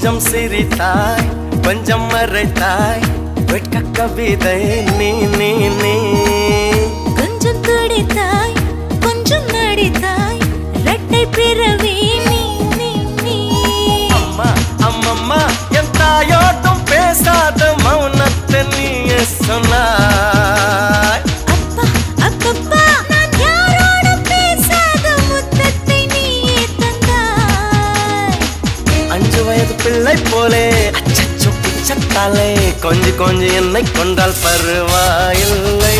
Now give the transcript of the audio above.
கொஞ்சம் சிரித்தாய் கொஞ்சம் மறைத்தாய் வெட்க கவிதை நீ நீ நீ கொஞ்சம் துடித்தாய் கொஞ்சம் நடித்தாய் இரட்டை பிறவி நீ நீ நீ அம்மா அம்மம்மா என் தாயோட்டும் பேசாத மௌனத்தை நீயே சொன்னாய் அப்பா அப்பப்பா நான் யாரோடும் பேசாத முத்தத்தை நீயே தந்தாய் 5 வயது பிள்ளை போலே அச்சச்சோ பிச்சத்தாலே கொஞ்சி கொஞ்சி என்னை கொண்டால் பருவாயில்லை